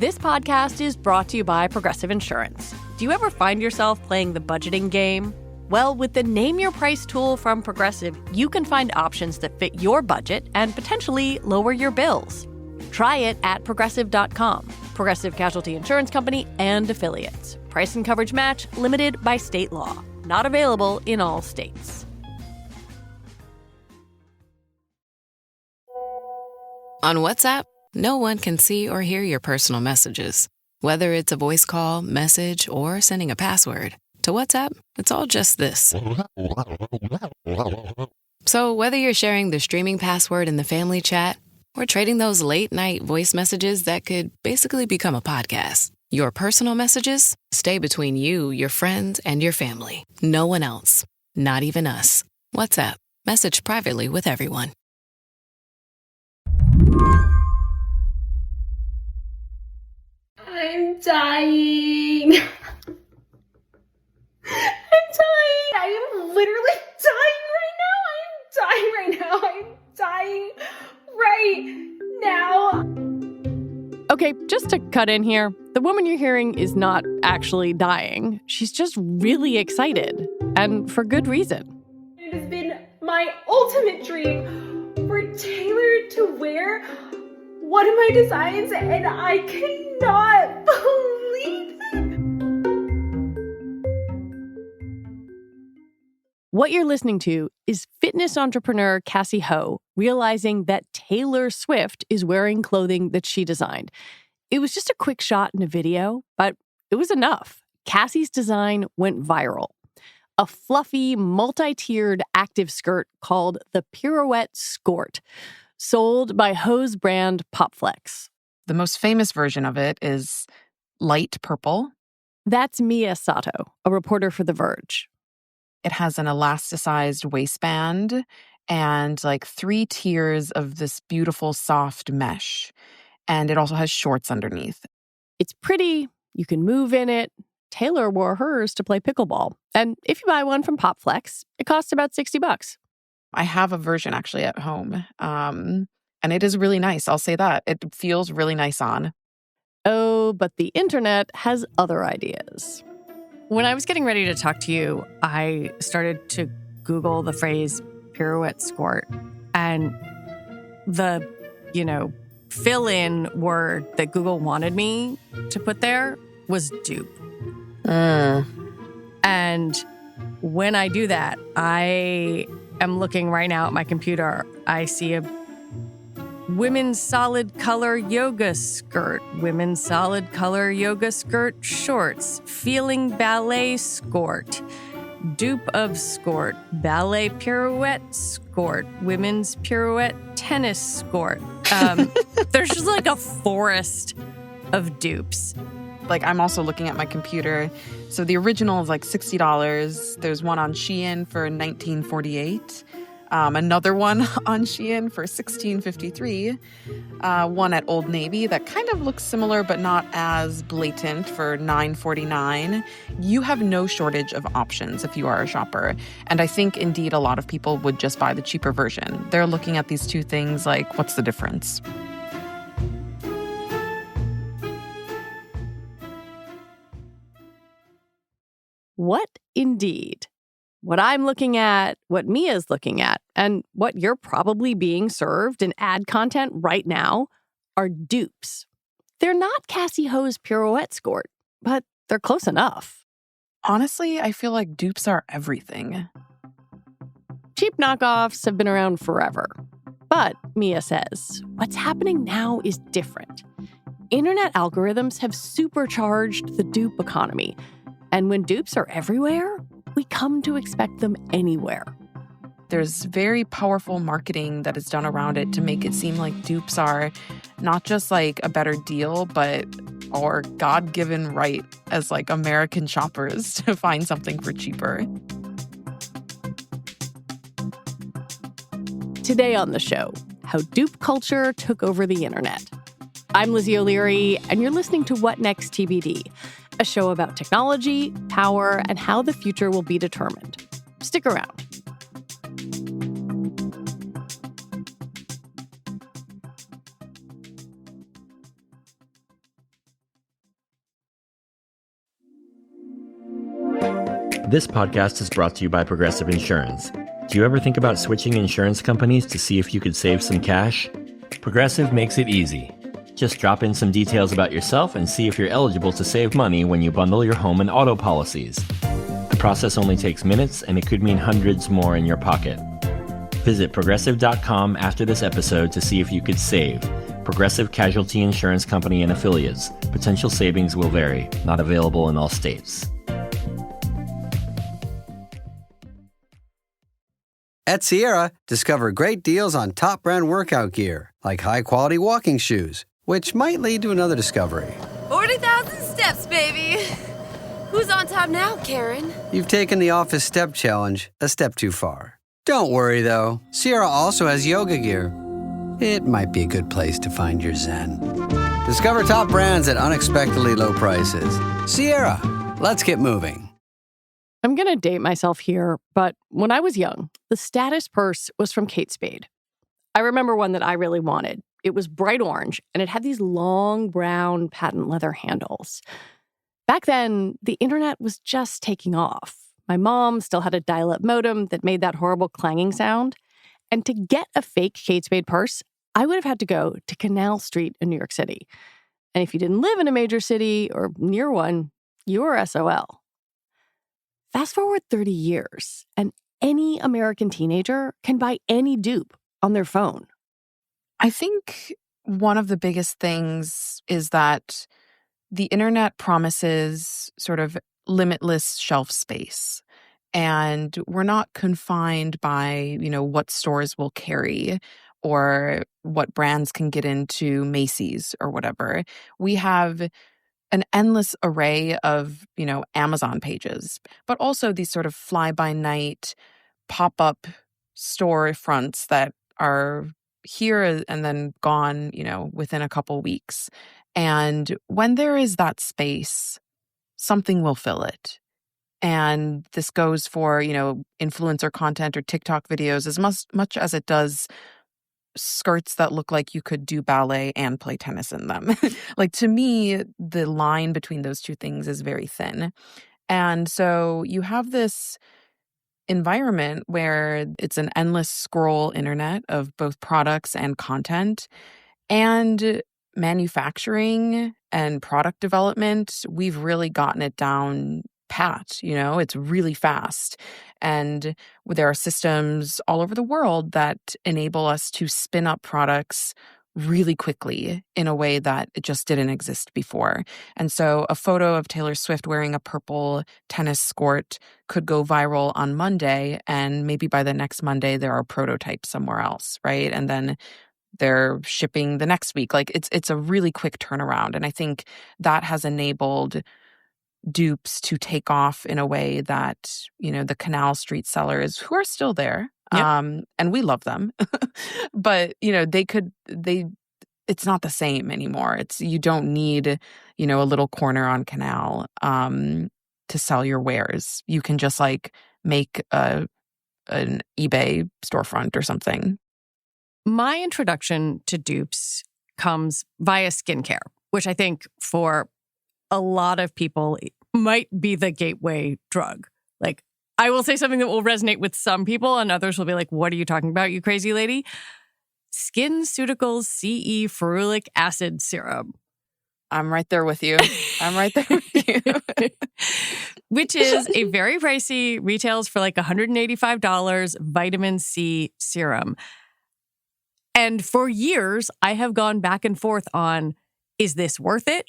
This podcast is brought to you by Progressive Insurance. Do you ever find yourself playing the budgeting game? Well, with the Name Your Price tool from Progressive, you can find options that fit your budget and potentially lower your bills. Try it at Progressive.com. Progressive Casualty Insurance Company and Affiliates. Price and coverage match limited by state law. Not available in all states. On WhatsApp, no one can see or hear your personal messages. Whether it's a voice call, message, or sending a password. To WhatsApp, it's all just this. So whether you're sharing the streaming password in the family chat or trading those late-night voice messages that could basically become a podcast, your personal messages stay between you, your friends, and your family. No one else. Not even us. WhatsApp. Message privately with everyone. I'm dying. I'm dying. I am literally dying right now. I'm dying right now. Okay, just to cut in here, the woman you're hearing is not actually dying. She's just really excited, and for good reason. It has been my ultimate dream for Taylor to wear one of my designs, and I cannot believe it. What you're listening to is fitness entrepreneur Cassie Ho realizing that Taylor Swift is wearing clothing that she designed. It was just a quick shot in a video, but it was enough. Cassie's design went viral. A fluffy, multi-tiered active skirt called the Pirouette Skort, sold by Ho's brand Popflex. The most famous version of it is light purple. That's Mia Sato, a reporter for The Verge. It has an elasticized waistband and like 3 tiers of this beautiful soft mesh. And it also has shorts underneath. It's pretty. You can move in it. Taylor wore hers to play pickleball. And if you buy one from Popflex, it costs about $60. I have a version actually at home. And it is really nice. I'll say that. It feels really nice on. Oh, but the internet has other ideas. When I was getting ready to talk to you, I started to Google the phrase Pirouette Skort. And the, fill-in word that Google wanted me to put there was dupe. And when I do that, I am looking right now at my computer. I see a women's solid color yoga skirt, women's solid color yoga skirt shorts, feeling ballet skort, dupe of skort, ballet pirouette skort, women's pirouette tennis skort. There's just like a forest of dupes. Like, I'm also looking at my computer. So the original is like $60. There's one on Shein for $19.48. Another one on Shein for $16.53. One at Old Navy that kind of looks similar but not as blatant for $9.49. You have no shortage of options if you are a shopper. And I think, indeed, a lot of people would just buy the cheaper version. They're looking at these two things like, what's the difference? What indeed? What I'm looking at, what Mia's looking at, and what you're probably being served in ad content right now are dupes. They're not Cassie Ho's Pirouette Skort, but they're close enough. Honestly, I feel like dupes are everything. Cheap knockoffs have been around forever. But, Mia says, what's happening now is different. Internet algorithms have supercharged the dupe economy. And when dupes are everywhere, we come to expect them anywhere. There's very powerful marketing that is done around it to make it seem like dupes are not just like a better deal, but our God-given right as like American shoppers to find something for cheaper. Today on the show, how dupe culture took over the internet. I'm Lizzie O'Leary, and you're listening to What Next TBD, a show about technology, power, and how the future will be determined. Stick around. This podcast is brought to you by Progressive Insurance. Do you ever think about switching insurance companies to see if you could save some cash? Progressive makes it easy. Just drop in some details about yourself and see if you're eligible to save money when you bundle your home and auto policies. The process only takes minutes, and it could mean hundreds more in your pocket. Visit Progressive.com after this episode to see if you could save. Progressive Casualty Insurance Company and Affiliates. Potential savings will vary. Not available in all states. At Sierra, discover great deals on top brand workout gear, like high-quality walking shoes, which might lead to another discovery. 40,000 steps, baby. Who's on top now, Karen? You've taken the office step challenge a step too far. Don't worry, though. Sierra also has yoga gear. It might be a good place to find your zen. Discover top brands at unexpectedly low prices. Sierra, let's get moving. I'm going to date myself here, but when I was young, the status purse was from Kate Spade. I remember one that I really wanted. It was bright orange, and it had these long brown patent leather handles. Back then, the internet was just taking off. My mom still had a dial-up modem that made that horrible clanging sound. And to get a fake Kate Spade purse, I would have had to go to Canal Street in New York City. And if you didn't live in a major city or near one, you were SOL. Fast forward 30 years, and any American teenager can buy any dupe on their phone. I think one of the biggest things is that the internet promises sort of limitless shelf space. And we're not confined by, what stores will carry or what brands can get into Macy's or whatever. We have an endless array of, Amazon pages, but also these sort of fly-by-night pop-up storefronts that are here and then gone, within a couple weeks. And when there is that space, something will fill it. And this goes for, influencer content or TikTok videos as much as it does skirts that look like you could do ballet and play tennis in them. Like, to me, the line between those two things is very thin. And so you have this environment where it's an endless scroll internet of both products and content. And manufacturing and product development, we've really gotten it down pat, it's really fast. And there are systems all over the world that enable us to spin up products really quickly in a way that it just didn't exist before. And so a photo of Taylor Swift wearing a purple tennis skirt could go viral on Monday, and maybe by the next Monday there are prototypes somewhere else, right? And then they're shipping the next week. Like, it's a really quick turnaround. And I think that has enabled dupes to take off in a way that, the Canal Street sellers, who are still there, Yep. And we love them, but, it's not the same anymore. You don't need, a little corner on Canal to sell your wares. You can just make an eBay storefront or something. My introduction to dupes comes via skincare, which I think for a lot of people might be the gateway drug. Like, I will say something that will resonate with some people, and others will be like, what are you talking about, you crazy lady? SkinCeuticals CE ferulic acid serum. I'm right there with you. Which is a very pricey, retails for like $185 vitamin C serum. And for years, I have gone back and forth on, is this worth it?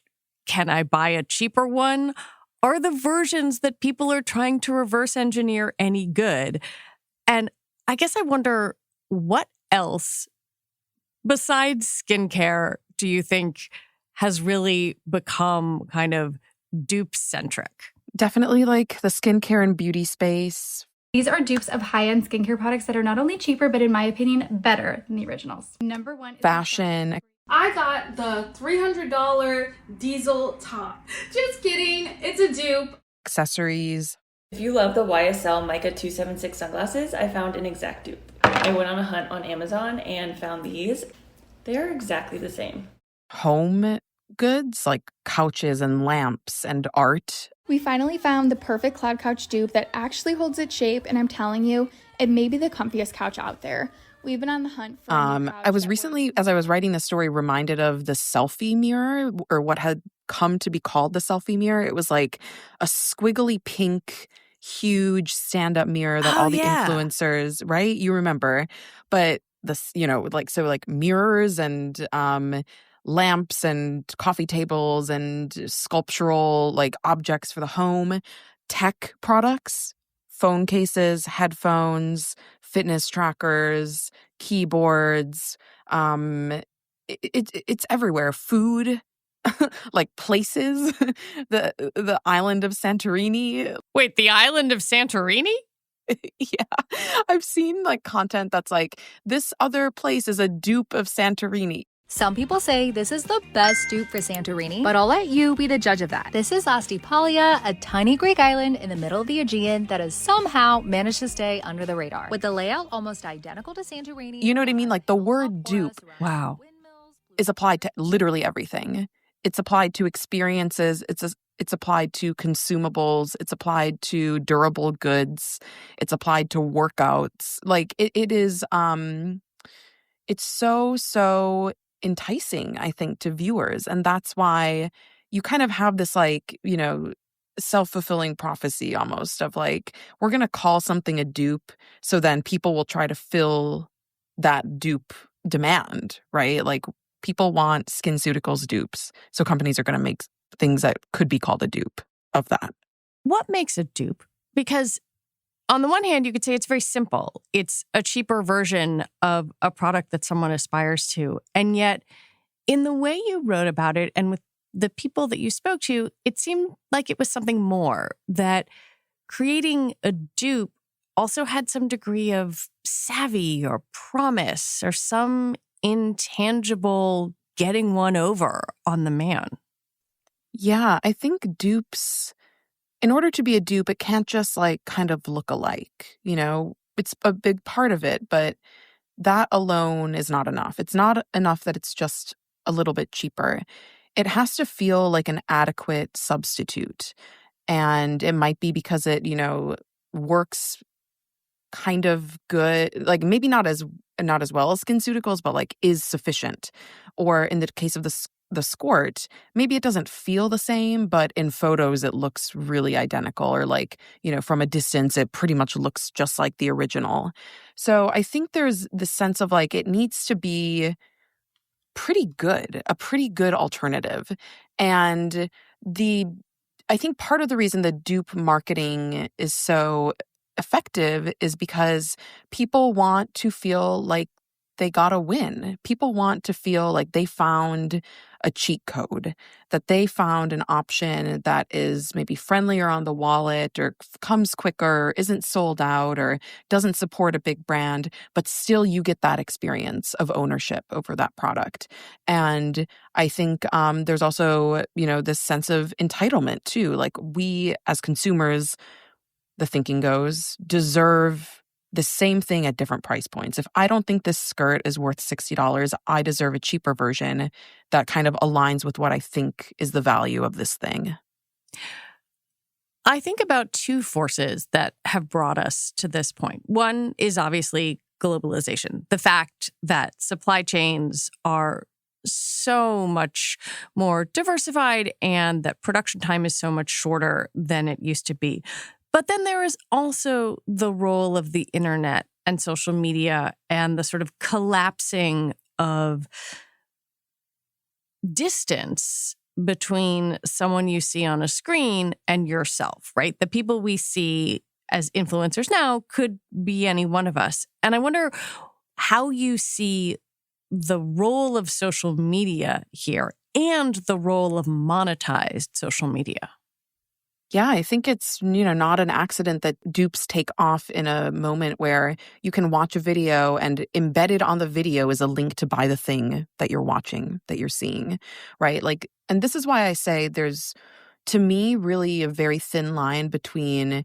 Can I buy a cheaper one? Are the versions that people are trying to reverse engineer any good? And I guess I wonder, what else besides skincare do you think has really become kind of dupe-centric? Definitely like the skincare and beauty space. These are dupes of high-end skincare products that are not only cheaper, but in my opinion, better than the originals. Number one is fashion. I got the $300 diesel top. Just kidding, it's a dupe. Accessories. If you love the YSL Mica 276 sunglasses, I found an exact dupe. I went on a hunt on Amazon and found these. They are exactly the same. Home goods like couches and lamps and art. We finally found the perfect cloud couch dupe that actually holds its shape, and I'm telling you, it may be the comfiest couch out there. We've been on the hunt for a new couch I was that recently, as I was writing this story, reminded of the selfie mirror, or what had come to be called the selfie mirror. It was like a squiggly pink, huge stand-up mirror that all the influencers, right? You remember. But this, like mirrors and lamps and coffee tables and sculptural like objects for the home, tech products, phone cases, headphones, fitness trackers, keyboards. It's everywhere. Food, like places, the island of Santorini. Wait, the island of Santorini? Yeah, I've seen like content that's like, this other place is a dupe of Santorini. Some people say this is the best dupe for Santorini, but I'll let you be the judge of that. This is Astypalia, a tiny Greek island in the middle of the Aegean that has somehow managed to stay under the radar, with the layout almost identical to Santorini. You know what I mean? Like the word dupe Wow. is applied to literally everything. It's applied to experiences. It's applied to consumables. It's applied to durable goods. It's applied to workouts. Like it is. It's so enticing, I think, to viewers, and that's why you kind of have this like, self-fulfilling prophecy almost of like, we're going to call something a dupe, so then people will try to fill that dupe demand, right? Like people want SkinCeuticals dupes, so companies are going to make things that could be called a dupe of that. What makes a dupe? Because on the one hand, you could say it's very simple. It's a cheaper version of a product that someone aspires to. And yet, in the way you wrote about it and with the people that you spoke to, it seemed like it was something more, that creating a dupe also had some degree of savvy or promise or some intangible getting one over on the man. Yeah, I think dupes, in order to be a dupe, it can't just like kind of look alike. It's a big part of it, but that alone is not enough. It's not enough that it's just a little bit cheaper. It has to feel like an adequate substitute. And it might be because it, works kind of good, like maybe not as well as SkinCeuticals, but like is sufficient. Or in the case of the squirt, maybe it doesn't feel the same, but in photos it looks really identical, or like, from a distance it pretty much looks just like the original. So I think there's this sense of like, it needs to be a pretty good alternative. And I think part of the reason the dupe marketing is so effective is because people want to feel like they got a win. People want to feel like they found a cheat code, that they found an option that is maybe friendlier on the wallet, or comes quicker, isn't sold out, or doesn't support a big brand, but still you get that experience of ownership over that product. And I think there's also, this sense of entitlement too. Like we as consumers, the thinking goes, deserve the same thing at different price points. If I don't think this skirt is worth $60, I deserve a cheaper version that kind of aligns with what I think is the value of this thing. I think about two forces that have brought us to this point. One is obviously globalization, the fact that supply chains are so much more diversified and that production time is so much shorter than it used to be. But then there is also the role of the internet and social media and the sort of collapsing of distance between someone you see on a screen and yourself, right? The people we see as influencers now could be any one of us. And I wonder how you see the role of social media here and the role of monetized social media. Yeah, I think it's, not an accident that dupes take off in a moment where you can watch a video and embedded on the video is a link to buy the thing that you're watching, that you're seeing, right? Like, and this is why I say there's, to me, really a very thin line between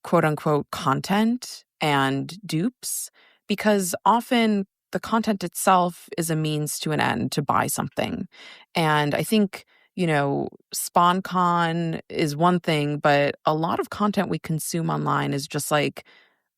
quote unquote content and dupes, because often the content itself is a means to an end to buy something. And I think, SpawnCon is one thing, but a lot of content we consume online is just like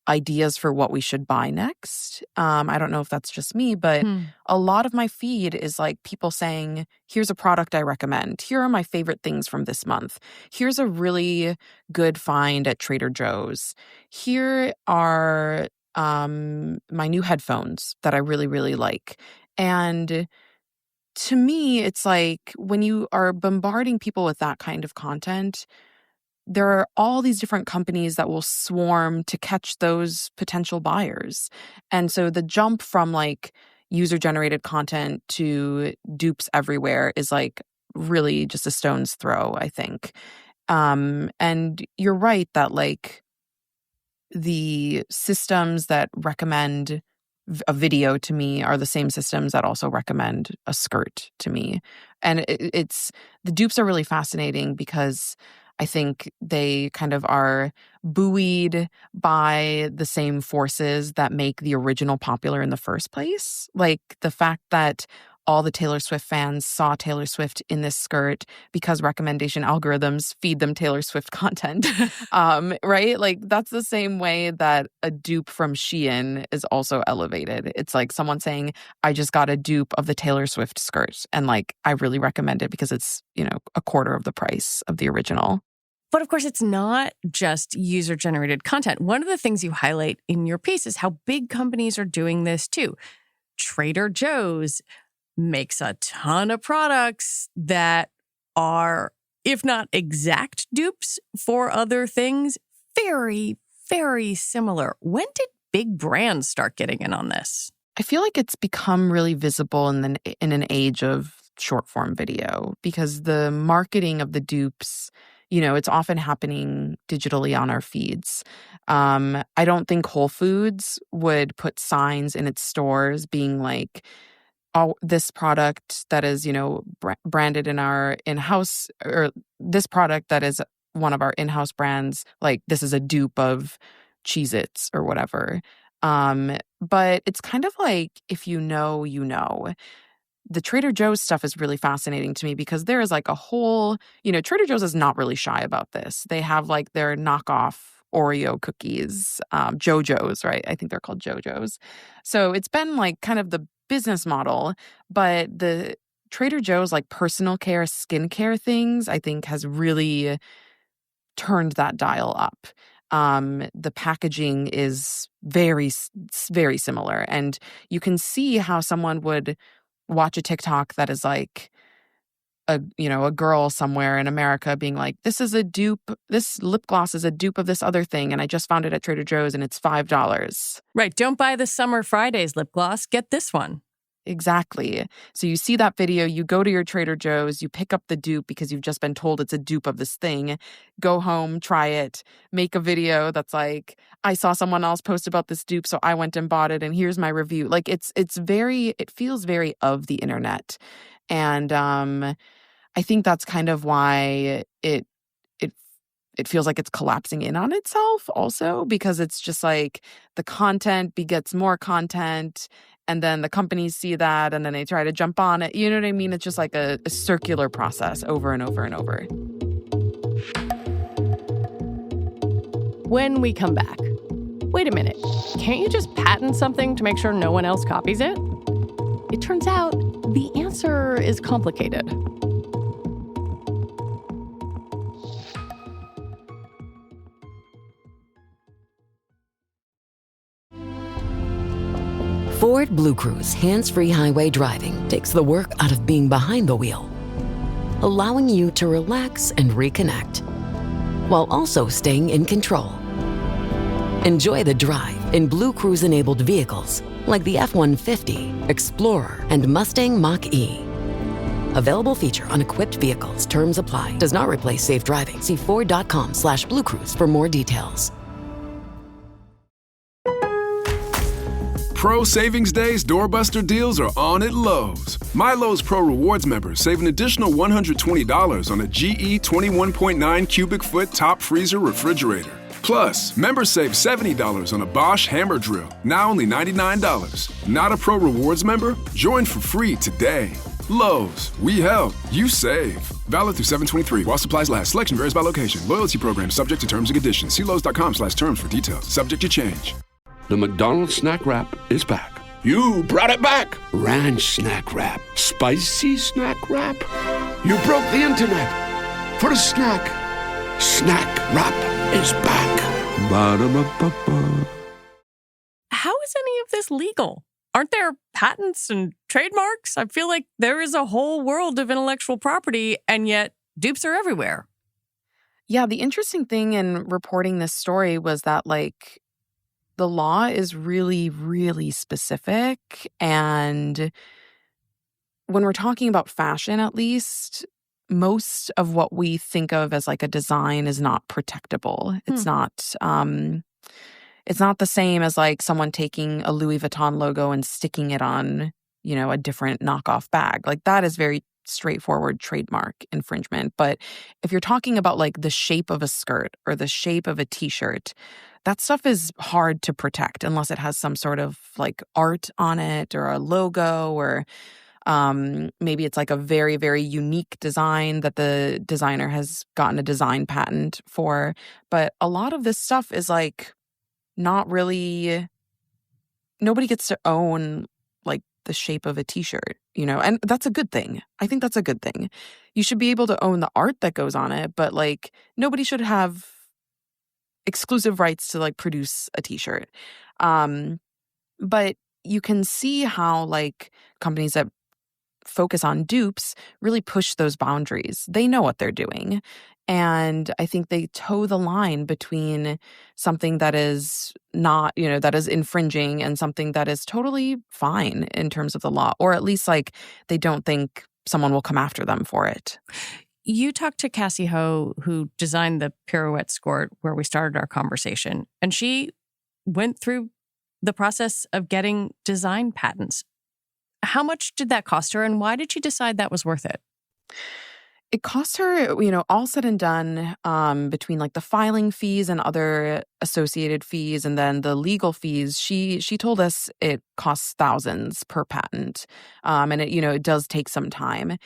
ideas for what we should buy next. I don't know if that's just me, but a lot of my feed is like people saying, here's a product I recommend. Here are my favorite things from this month. Here's a really good find at Trader Joe's. Here are my new headphones that I really, really like. And to me, it's like when you are bombarding people with that kind of content, there are all these different companies that will swarm to catch those potential buyers. And so the jump from like user-generated content to dupes everywhere is like really just a stone's throw, I think. And you're right that like the systems that recommend a video to me are the same systems that also recommend a skirt to me. And it's the dupes are really fascinating because I think they kind of are buoyed by the same forces that make the original popular in the first place. Like the fact that all the Taylor Swift fans saw Taylor Swift in this skirt because recommendation algorithms feed them Taylor Swift content, right? Like that's the same way that a dupe from Shein is also elevated. It's like someone saying, I just got a dupe of the Taylor Swift skirt and like, I really recommend it because it's, a quarter of the price of the original. But of course, it's not just user-generated content. One of the things you highlight in your piece is how big companies are doing this too. Trader Joe's makes a ton of products that are, if not exact dupes for other things, very, very similar. When did big brands start getting in on this? I feel like it's become really visible in an age of short-form video because the marketing of the dupes, it's often happening digitally on our feeds. I don't think Whole Foods would put signs in its stores being like, oh, this product that is, branded in our in-house, or this product that is one of our in-house brands, like this is a dupe of Cheez-Its or whatever. But it's kind of like, if you know, the Trader Joe's stuff is really fascinating to me because there is like a whole, Trader Joe's is not really shy about this. They have like their knockoff Oreo cookies, JoJo's, right? I think they're called JoJo's. So it's been like kind of the business model, but the Trader Joe's like personal care, skincare things, I think has really turned that dial up. The packaging is very, very similar. And you can see how someone would watch a TikTok that is like a girl somewhere in America being like, this is a dupe, this lip gloss is a dupe of this other thing, and I just found it at Trader Joe's and it's $5. Right. Don't buy the Summer Fridays lip gloss. Get this one. Exactly. So you see that video, you go to your Trader Joe's, you pick up the dupe because you've just been told it's a dupe of this thing, go home, try it, make a video that's like, I saw someone else post about this dupe, so I went and bought it, and here's my review. Like it feels very of the internet. And I think that's kind of why it feels like it's collapsing in on itself also, because it's just like the content begets more content, and then the companies see that and then they try to jump on it. You know what I mean? It's just like a circular process over and over and over. When we come back, wait a minute, can't you just patent something to make sure no one else copies it? It turns out the answer is complicated. Ford Blue Cruise hands-free highway driving takes the work out of being behind the wheel, allowing you to relax and reconnect, while also staying in control. Enjoy the drive in Blue Cruise-enabled vehicles like the F-150, Explorer, and Mustang Mach-E. Available feature on equipped vehicles. Terms apply. Does not replace safe driving. See Ford.com/Blue Cruise for more details. Pro Savings Days doorbuster deals are on at Lowe's. My Lowe's Pro Rewards members save an additional $120 on a GE 21.9 cubic foot top freezer refrigerator. Plus, members save $70 on a Bosch hammer drill, now only $99. Not a Pro Rewards member? Join for free today. Lowe's, we help, you save. Valid through 7/23 while supplies last. Selection varies by location. Loyalty program subject to terms and conditions. See Lowes.com/terms for details. Subject to change. The McDonald's snack wrap is back. You brought it back. Ranch snack wrap. Spicy snack wrap. You broke the internet. For a snack. Snack wrap is back. Ba-da-ba-ba-ba. How is any of this legal? Aren't there patents and trademarks? I feel like there is a whole world of intellectual property, and yet dupes are everywhere. Yeah, the interesting thing in reporting this story was that, like, the law is really, really specific. And when we're talking about fashion, at least, most of what we think of as like a design is not protectable. It's not the same as like someone taking a Louis Vuitton logo and sticking it on, you know, a different knockoff bag. Like that is very straightforward trademark infringement. But if you're talking about like the shape of a skirt or the shape of a t-shirt, that stuff is hard to protect unless it has some sort of like art on it or a logo, or maybe it's like a very, very unique design that the designer has gotten a design patent for. But a lot of this stuff is like not really, nobody gets to own like the shape of a t-shirt, you know, and that's a good thing. I think that's a good thing. You should be able to own the art that goes on it, but like nobody should have exclusive rights to like produce a t-shirt. But you can see how like companies that focus on dupes really push those boundaries. They know what they're doing. And I think they toe the line between something that is not, you know, that is infringing and something that is totally fine in terms of the law, or at least like they don't think someone will come after them for it. You talked to Cassie Ho, who designed the pirouette skirt where we started our conversation, and she went through the process of getting design patents. How much did that cost her, and why did she decide that was worth it? It cost her, you know, all said and done, between like the filing fees and other associated fees and then the legal fees, she told us it costs thousands per patent. And it, you know, it does take some time.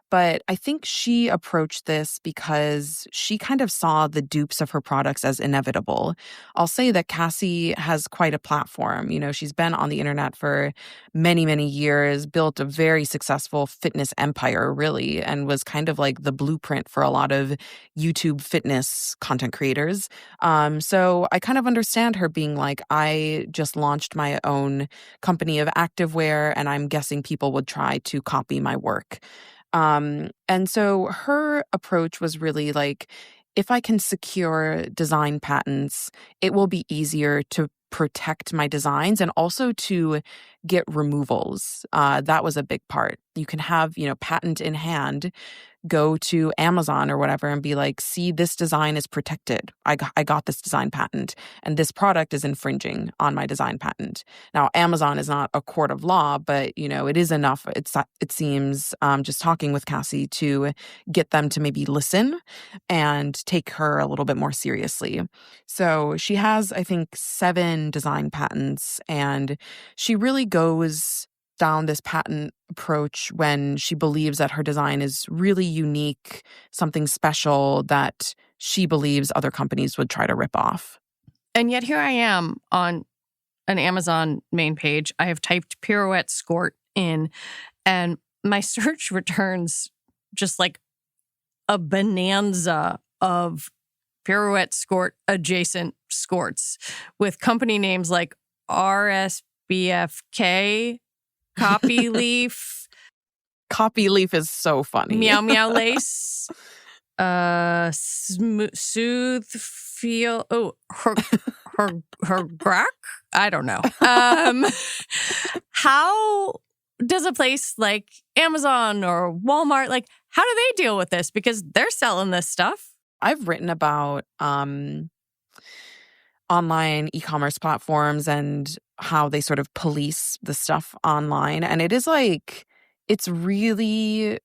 But I think she approached this because she kind of saw the dupes of her products as inevitable. I'll say that Cassie has quite a platform. You know, she's been on the internet for many, many years, built a very successful fitness empire, really, and was kind of like the blueprint for a lot of YouTube fitness content creators. So I kind of understand her being like, I just launched my own company of activewear, and I'm guessing people would try to copy my work. And so her approach was really like, if I can secure design patents, it will be easier to protect my designs and also to get removals. That was a big part. You can have, you know, patent in hand, go to Amazon or whatever and be like, see, this design is protected. I got this design patent and this product is infringing on my design patent. Now, Amazon is not a court of law, but, you know, it is enough, it seems, just talking with Cassie to get them to maybe listen and take her a little bit more seriously. So she has, I think, 7 design patents, and she really goes down this patent approach when she believes that her design is really unique, something special that she believes other companies would try to rip off. And yet here I am on an Amazon main page. I have typed pirouette skirt in, and my search returns just like a bonanza of pirouette skirt adjacent skirts with company names like RSBFK, Copyleaf. Copyleaf is so funny. Meow Meow Lace. Soothe Feel. Oh, her grack? I don't know. How does a place like Amazon or Walmart, like, how do they deal with this? Because they're selling this stuff. I've written about online e-commerce platforms and how they sort of police the stuff online. And it is like, it's really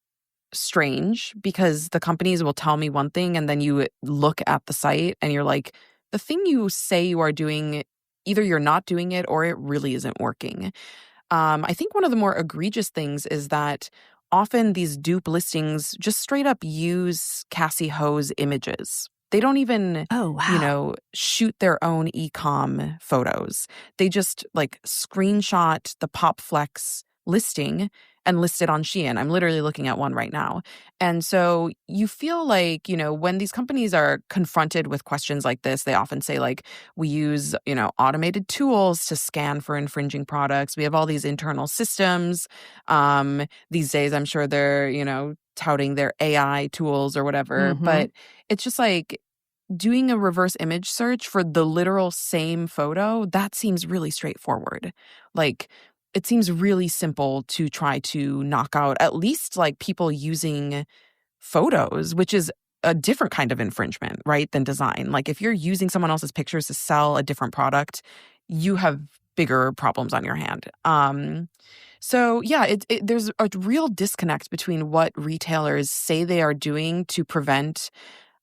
strange because the companies will tell me one thing and then you look at the site and you're like, the thing you say you are doing, either you're not doing it or it really isn't working. I think one of the more egregious things is that often these dupe listings just straight up use Cassie Ho's images. They don't even, Oh, wow. shoot their own e-com photos. They just like screenshot the PopFlex listing and list it on Shein. I'm literally looking at one right now. And so you feel like, when these companies are confronted with questions like this, they often say like, we use, automated tools to scan for infringing products. We have all these internal systems. These days, I'm sure they're, touting their AI tools or whatever. Mm-hmm. But it's just like doing a reverse image search for the literal same photo, that seems really straightforward. Like, it seems really simple to try to knock out at least like people using photos, which is a different kind of infringement, right, than design. Like if you're using someone else's pictures to sell a different product, you have bigger problems on your hand. So yeah, there's a real disconnect between what retailers say they are doing to prevent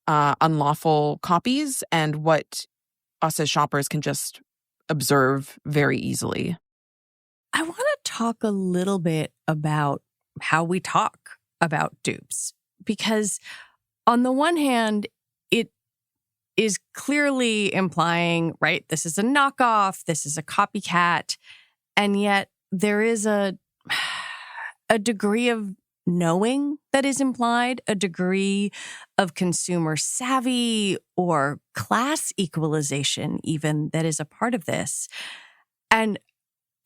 unlawful copies and what us as shoppers can just observe very easily. I want to talk a little bit about how we talk about dupes, because on the one hand, it is clearly implying, right, this is a knockoff, this is a copycat, and yet there is a degree of knowing that is implied, a degree of consumer savvy or class equalization even that is a part of this. And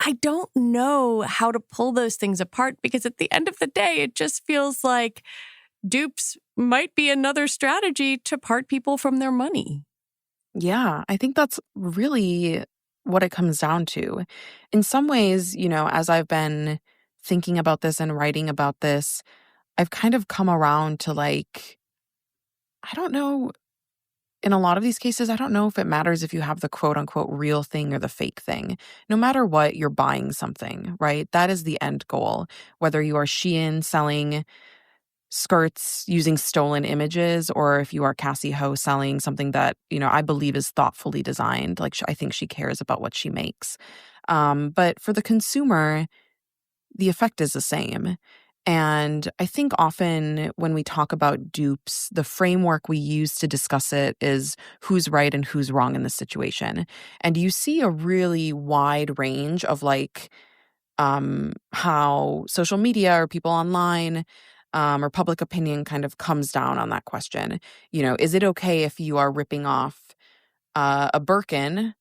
I don't know how to pull those things apart, because at the end of the day, it just feels like dupes might be another strategy to part people from their money. Yeah, I think that's really what it comes down to. In some ways, as I've been thinking about this and writing about this, I've kind of come around to like, I don't know, in a lot of these cases, I don't know if it matters if you have the quote unquote real thing or the fake thing. No matter what, you're buying something, right? That is the end goal. Whether you are Shein selling skirts using stolen images, or if you are Cassie Ho selling something that, I believe is thoughtfully designed. Like, I think she cares about what she makes. But for the consumer, the effect is the same. And I think often when we talk about dupes, the framework we use to discuss it is who's right and who's wrong in the situation. And you see a really wide range of like how social media or people online or public opinion kind of comes down on that question. Is it okay if you are ripping off a Birkin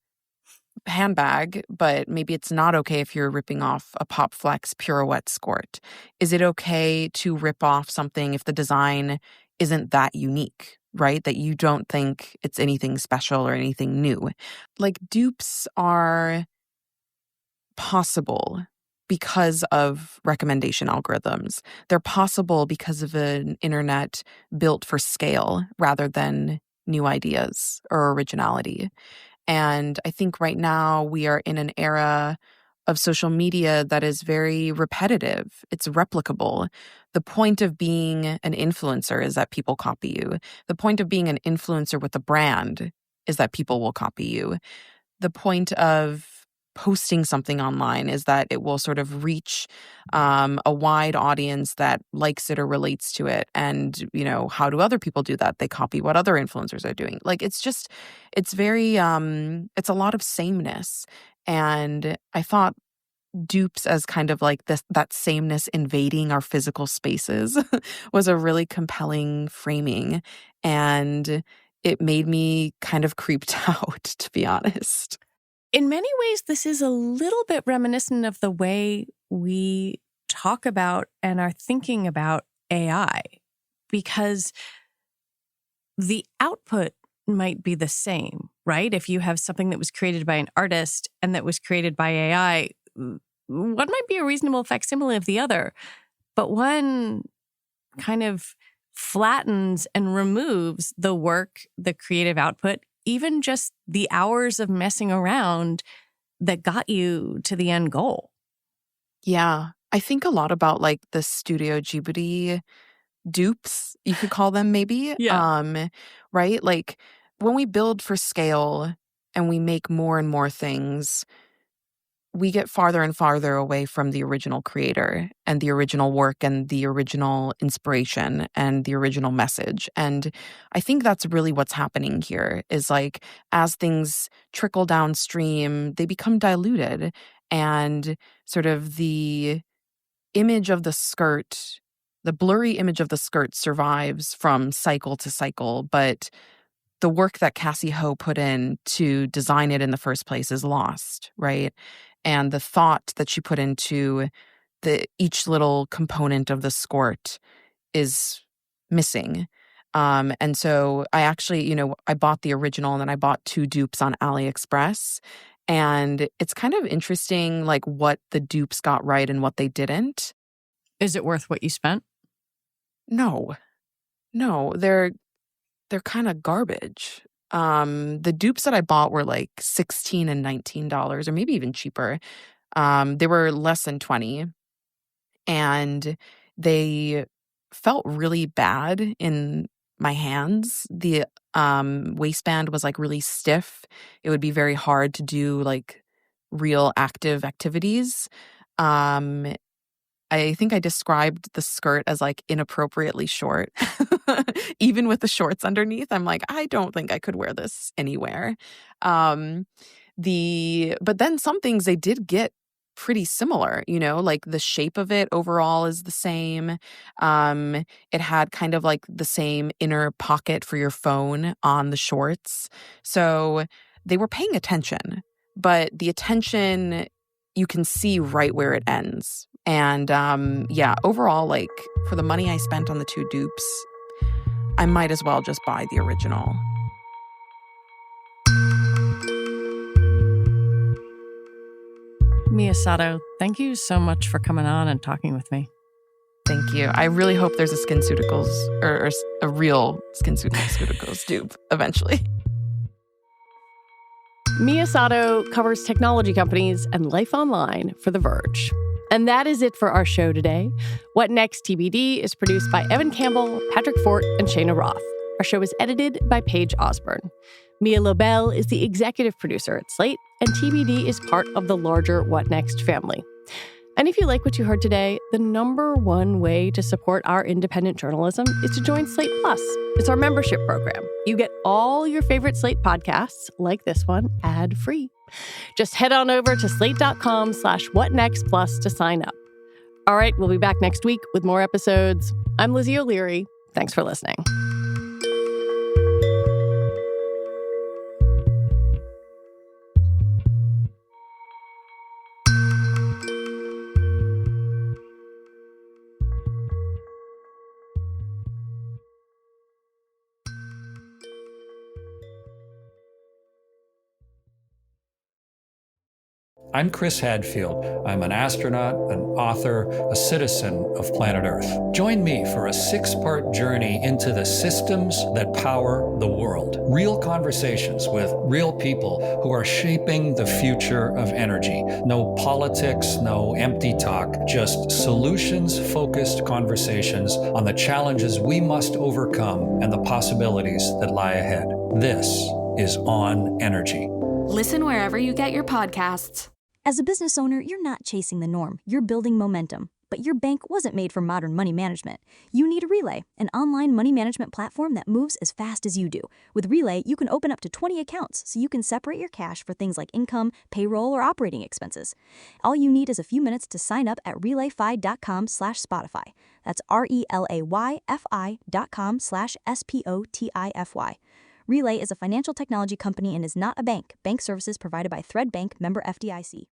handbag, but maybe it's not okay if you're ripping off a PopFlex pirouette skirt? Is it okay to rip off something if the design isn't that unique, right? That you don't think it's anything special or anything new? Like, dupes are possible because of recommendation algorithms. They're possible because of an internet built for scale rather than new ideas or originality. And I think right now we are in an era of social media that is very repetitive. It's replicable. The point of being an influencer is that people copy you. The point of being an influencer with a brand is that people will copy you. The point of posting something online is that it will sort of reach a wide audience that likes it or relates to it. And, how do other people do that? They copy what other influencers are doing. Like, it's very, it's a lot of sameness. And I thought dupes as kind of like that sameness invading our physical spaces was a really compelling framing. And it made me kind of creeped out, to be honest. In many ways, this is a little bit reminiscent of the way we talk about and are thinking about AI, because the output might be the same, right? If you have something that was created by an artist and that was created by AI, one might be a reasonable facsimile of the other, but one kind of flattens and removes the work, the creative output, even just the hours of messing around that got you to the end goal. Yeah. I think a lot about like the Studio Ghibli dupes, you could call them maybe. Yeah. Right? Like when we build for scale and we make more and more things, we get farther and farther away from the original creator and the original work and the original inspiration and the original message. And I think that's really what's happening here is like as things trickle downstream, they become diluted and sort of the image of the skirt, the blurry image of the skirt survives from cycle to cycle, but the work that Cassie Ho put in to design it in the first place is lost, right? And the thought that she put into each little component of the skirt is missing. And so I actually, I bought the original and then I bought 2 dupes on AliExpress. And it's kind of interesting, like what the dupes got right and what they didn't. Is it worth what you spent? No, they're kind of garbage. The dupes that I bought were like $16 and $19 or maybe even cheaper. They were less than 20 and they felt really bad in my hands. The waistband was like really stiff. It would be very hard to do like real active activities. I think I described the skirt as like inappropriately short. Even with the shorts underneath, I'm like, I don't think I could wear this anywhere. But then some things they did get pretty similar, like the shape of it overall is the same. It had kind of like the same inner pocket for your phone on the shorts. So they were paying attention, but the attention you can see right where it ends. And overall, like for the money I spent on the 2 dupes, I might as well just buy the original. Mia Sato, thank you so much for coming on and talking with me. Thank you. I really hope there's a SkinCeuticals or a real SkinCeuticals dupe eventually. Mia Sato covers technology companies and life online for The Verge. And that is it for our show today. What Next TBD is produced by Evan Campbell, Patrick Fort, and Shayna Roth. Our show is edited by Paige Osborne. Mia Lobel is the executive producer at Slate, and TBD is part of the larger What Next family. And if you like what you heard today, the number one way to support our independent journalism is to join Slate Plus. It's our membership program. You get all your favorite Slate podcasts, like this one, ad-free. Just head on over to slate.com/whatnextplus to sign up. All right, we'll be back next week with more episodes. I'm Lizzie O'Leary. Thanks for listening. I'm Chris Hadfield. I'm an astronaut, an author, a citizen of planet Earth. Join me for a 6-part journey into the systems that power the world. Real conversations with real people who are shaping the future of energy. No politics, no empty talk, just solutions-focused conversations on the challenges we must overcome and the possibilities that lie ahead. This is On Energy. Listen wherever you get your podcasts. As a business owner, you're not chasing the norm. You're building momentum. But your bank wasn't made for modern money management. You need a Relay, an online money management platform that moves as fast as you do. With Relay, you can open up to 20 accounts, so you can separate your cash for things like income, payroll, or operating expenses. All you need is a few minutes to sign up at relayfi.com/Spotify. That's RELAYFI.com/SPOTIFY. Relay is a financial technology company and is not a bank. Bank services provided by Thread Bank, member FDIC.